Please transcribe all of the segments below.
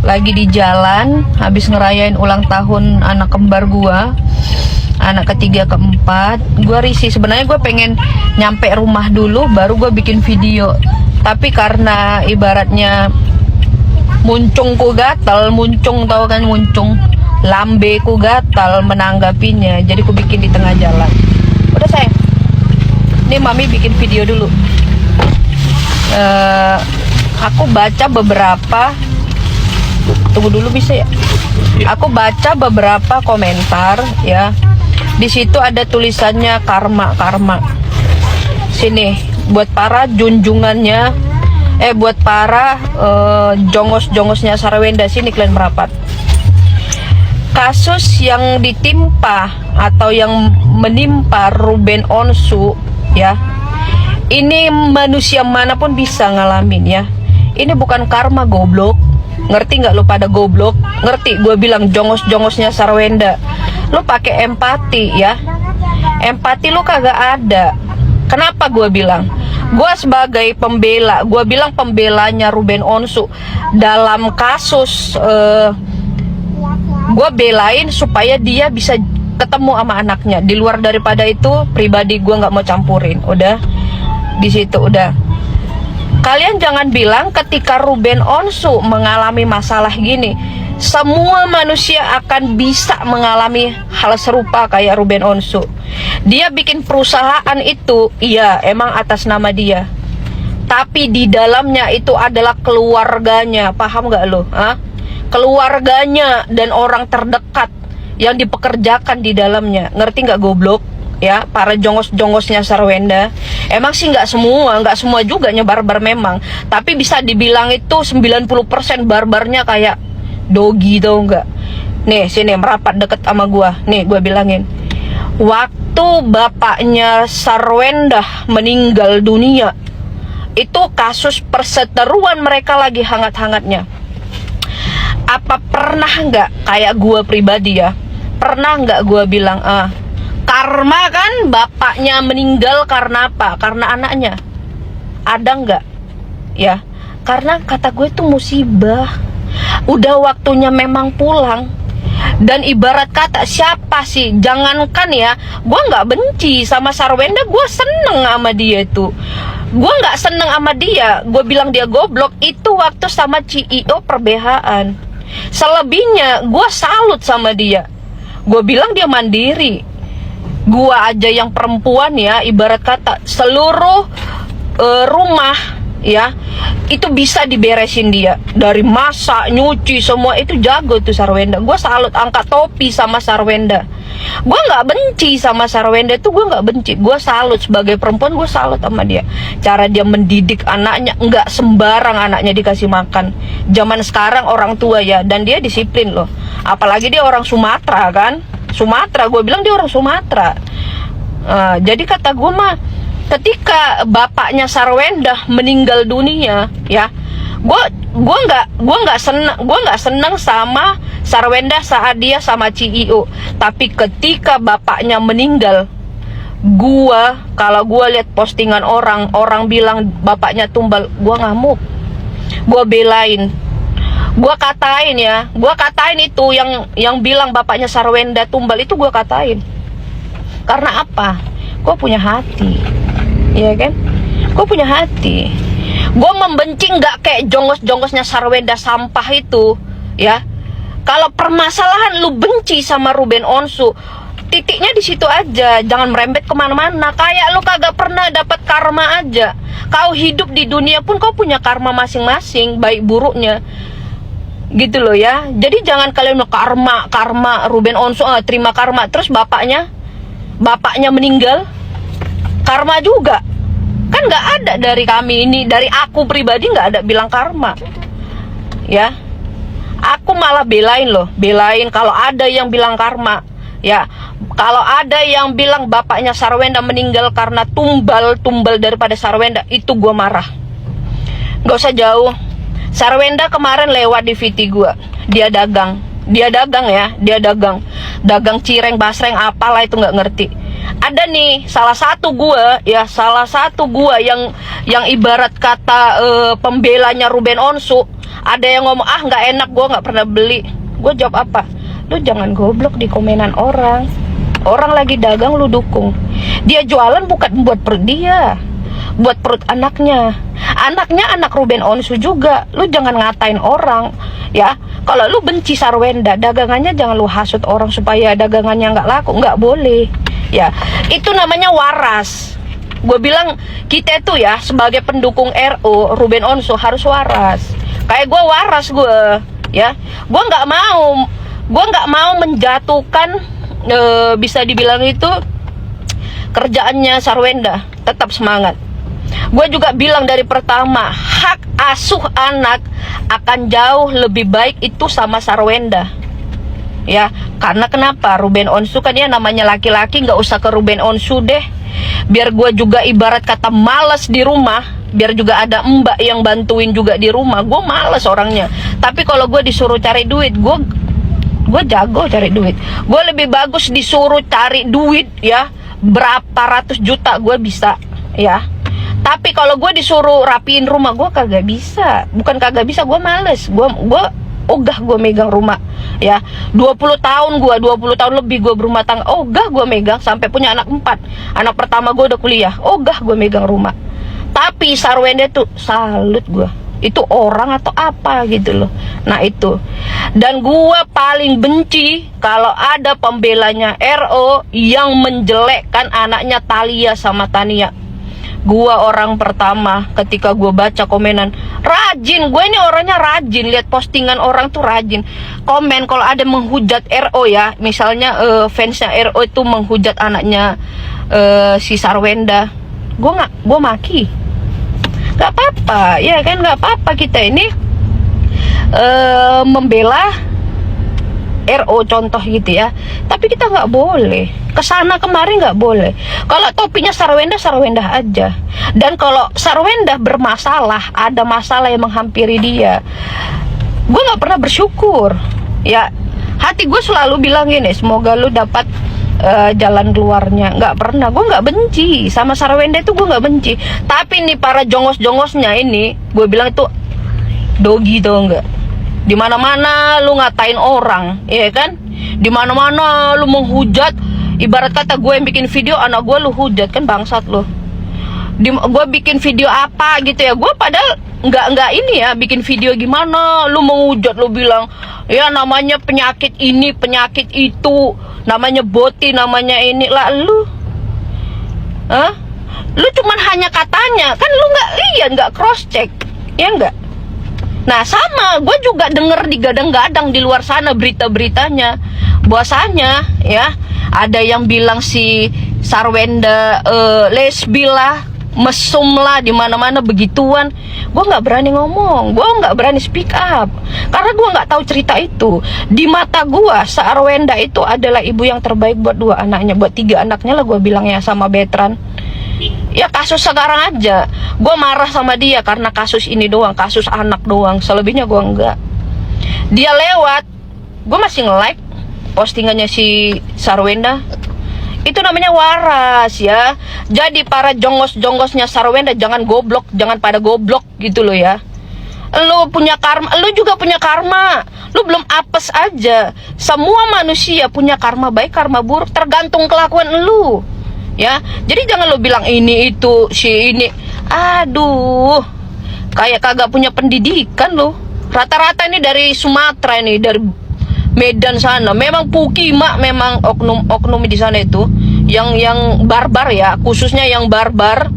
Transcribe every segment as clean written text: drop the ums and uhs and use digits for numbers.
lagi di jalan habis ngerayain ulang tahun anak kembar gua, anak ketiga keempat. Gua risih sebenarnya, gue pengen nyampe rumah dulu baru gue bikin video, tapi karena ibaratnya muncungku gatal, muncung tau kan, muncung lambeku gatal menanggapinya, jadi ku bikin di tengah jalan. Udah sayang, ini mami bikin video dulu. Aku baca beberapa, tunggu dulu bisa ya. Aku baca beberapa komentar ya. Di situ ada tulisannya karma. Sini buat para junjungannya, buat para jongos-jongosnya Sarwenda, sini kalian merapat. Kasus yang ditimpa atau yang menimpa Ruben Onsu ya, ini manusia manapun bisa ngalamin ya. Ini bukan karma, goblok. Ngerti nggak lu pada goblok? Ngerti? Gue bilang jongos-jongosnya Sarwenda. Lu pakai empati ya. Empati lu kagak ada. Kenapa gue bilang? Gue sebagai pembela, gue bilang pembelanya Ruben Onsu dalam kasus gue belain supaya dia bisa ketemu sama anaknya. Di luar daripada itu, pribadi gue nggak mau campurin. Udah di situ udah. Kalian jangan bilang ketika Ruben Onsu mengalami masalah gini, semua manusia akan bisa mengalami hal serupa kayak Ruben Onsu. Dia bikin perusahaan itu, iya emang atas nama dia, tapi di dalamnya itu adalah keluarganya. Paham gak lo? Keluarganya dan orang terdekat yang dipekerjakan di dalamnya. Ngerti gak goblok? Ya, para jongos-jongosnya Sarwenda. Emang sih nggak semua juga barbar memang, tapi bisa dibilang itu 90% barbarnya kayak dogi, tau nggak? Nih sini merapat deket sama gua, nih gua bilangin, waktu bapaknya Sarwenda meninggal dunia itu kasus perseteruan mereka lagi hangat-hangatnya. Apa pernah nggak kayak gua pribadi ya, pernah nggak gua bilang karma kan bapaknya meninggal karena apa? Karena anaknya. Ada nggak? Ya, karena kata gue itu musibah. Udah waktunya memang pulang. Dan ibarat kata siapa sih? Jangankan ya, gue nggak benci sama Sarwenda, gue seneng sama dia itu. Gue nggak seneng sama dia, gue bilang dia goblok itu waktu sama CEO perbehaan. Selebihnya gue salut sama dia. Gue bilang dia mandiri. Gua aja yang perempuan ya, ibarat kata seluruh rumah ya itu bisa diberesin dia, dari masak, nyuci, semua itu jago tuh Sarwenda. Gua salut, angkat topi sama Sarwenda. Gua nggak benci sama Sarwenda itu, gua nggak benci, gua salut sebagai perempuan, gua salut sama dia. Cara dia mendidik anaknya, nggak sembarang anaknya dikasih makan. Zaman sekarang orang tua ya, dan dia disiplin loh. Apalagi dia orang Sumatera kan. Sumatera, gue bilang dia orang Sumatera. Jadi kata gue mah, ketika bapaknya Sarwenda meninggal dunia, ya, gue nggak seneng sama Sarwenda saat dia sama CEO. Tapi ketika bapaknya meninggal, kalau gue lihat postingan orang bilang bapaknya tumbal, gue ngamuk, gue belain. Gue katain itu yang bilang bapaknya Sarwenda tumbal itu, gue katain. Karena apa? Gue punya hati, ya kan? Gue punya hati. Gue membenci nggak kayak jongos-jongosnya Sarwenda sampah itu, ya. Kalau permasalahan lu benci sama Ruben Onsu, titiknya di situ aja, jangan merembet kemana-mana. Kayak lu kagak pernah dapat karma aja. Kau hidup di dunia pun kau punya karma masing-masing, baik buruknya. Gitu loh ya. Jadi jangan kalian karma Ruben Onsu terima karma, terus bapaknya meninggal karma juga kan. Nggak ada dari kami ini, dari aku pribadi nggak ada bilang karma ya. Aku malah belain kalau ada yang bilang karma ya. Kalau ada yang bilang bapaknya Sarwenda meninggal karena tumbal daripada Sarwenda, itu gue marah. Nggak usah jauh. Sarwenda kemarin lewat di VT gua, dia dagang dagang cireng, basreng, apalah itu nggak ngerti. ada nih salah satu gua yang ibarat kata pembelanya Ruben Onsu, ada yang ngomong nggak enak, gua nggak pernah beli. Gua jawab apa? Lu jangan goblok di komenan orang lagi dagang lu dukung. Dia jualan bukan buat perut dia, buat perut anaknya anak Ruben Onsu juga. Lu jangan ngatain orang ya. Kalau lu benci Sarwenda, dagangannya jangan lu hasut orang supaya dagangannya nggak laku, nggak boleh ya. Itu namanya waras. Gue bilang kita itu ya sebagai pendukung RO Ruben Onsu harus waras. Kayak gue waras gue ya. Gue nggak mau menjatuhkan bisa dibilang itu kerjaannya Sarwenda. Tetap semangat. Gue juga bilang dari pertama, hak asuh anak akan jauh lebih baik itu sama Sarwenda ya. Karena kenapa? Ruben Onsu kan ya namanya laki-laki, nggak usah ke Ruben Onsu deh. Biar gue juga ibarat kata males di rumah, biar juga ada mbak yang bantuin juga di rumah. Gue males orangnya. Tapi kalau gue disuruh cari duit, gue jago cari duit. Gue lebih bagus disuruh cari duit ya, berapa ratus juta gue bisa ya. Tapi kalau gue disuruh rapiin rumah, gue kagak bisa. Bukan kagak bisa, gue males. Gue ogah gue megang rumah ya. 20 tahun lebih gue berumah tangga, ogah gue megang sampai punya anak 4. Anak pertama gue udah kuliah, ogah gue megang rumah. Tapi Sarwenda tuh salut gue. Itu orang atau apa gitu loh. Nah itu. Dan gue paling benci kalau ada pembelanya RO yang menjelekkan anaknya Thalia sama Tania. Gua orang pertama ketika gue baca komenan, rajin, gue ini orangnya rajin, lihat postingan orang tuh rajin komen. Kalau ada menghujat RO ya, misalnya fansnya RO itu menghujat anaknya si Sarwenda, gue maki, nggak apa-apa ya kan, nggak apa-apa. Kita ini membela RO contoh gitu ya, tapi kita nggak boleh kesana kemari, nggak boleh. Kalau topinya Sarwenda aja. Dan kalau Sarwenda bermasalah, ada masalah yang menghampiri dia, gue nggak pernah bersyukur ya. Hati gue selalu bilang gini, semoga lu dapat jalan keluarnya. Nggak pernah, gue nggak benci sama Sarwenda itu, gue nggak benci. Tapi nih para jongos-jongosnya ini, gue bilang itu dogi tau nggak. Di mana-mana lu ngatain orang, ya kan? Di mana-mana lu menghujat. Ibarat kata gue yang bikin video, anak gue lu hujat, kan bangsat lu. Gue bikin video apa gitu ya, gue padahal nggak ini ya, bikin video gimana, lu menghujat, lu bilang ya namanya penyakit ini, penyakit itu, namanya boti, namanya ini lah lu. Lu cuman hanya katanya, kan lu nggak lihat, nggak cross check, ya nggak? Nah sama, gue juga denger digadang-gadang di luar sana berita-beritanya, bahwasanya ya ada yang bilang si Sarwenda lesbi lah, mesum lah, di mana-mana begituan. Gue nggak berani ngomong, gue nggak berani speak up, karena gue nggak tahu cerita itu. Di mata gue, Sarwenda itu adalah ibu yang terbaik buat 2 anaknya, buat 3 anaknya lah gue bilangnya, sama Betran. Ya kasus sekarang aja gue marah sama dia karena kasus ini doang, kasus anak doang, selebihnya gue enggak. Dia lewat, gue masih nge-like postingannya si Sarwenda. Itu namanya waras ya. Jadi para jongos-jongosnya Sarwenda jangan goblok, jangan pada goblok gitu loh ya. Lu punya karma, lu juga punya karma. Lu belum apes aja. Semua manusia punya karma baik, karma buruk, tergantung kelakuan lu. Ya, jadi jangan lo bilang ini itu si ini, aduh, kayak kagak punya pendidikan lo. Rata-rata ini dari Sumatera, ini dari Medan sana. Memang Pukimak, memang oknum di sana itu yang barbar ya, khususnya yang barbar,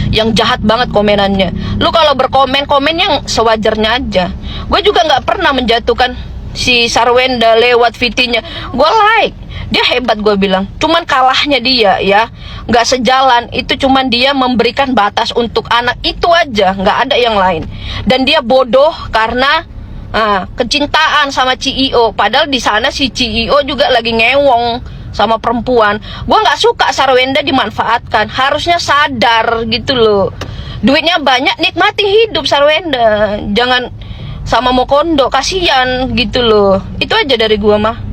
yang jahat banget komenannya. Lu kalau berkomen yang sewajarnya aja. Gue juga nggak pernah menjatuhkan si Sarwenda lewat VT-nya. Gue like, dia hebat gue bilang. Cuman kalahnya dia ya, nggak sejalan. Itu cuman dia memberikan batas untuk anak itu aja, nggak ada yang lain. Dan dia bodoh karena kecintaan sama CEO. Padahal di sana si CEO juga lagi ngewong sama perempuan. Gue nggak suka Sarwenda dimanfaatkan. Harusnya sadar gitu loh. Duitnya banyak, nikmati hidup Sarwenda. Jangan sama mau kondo, kasihan gitu loh. Itu aja dari gue mah.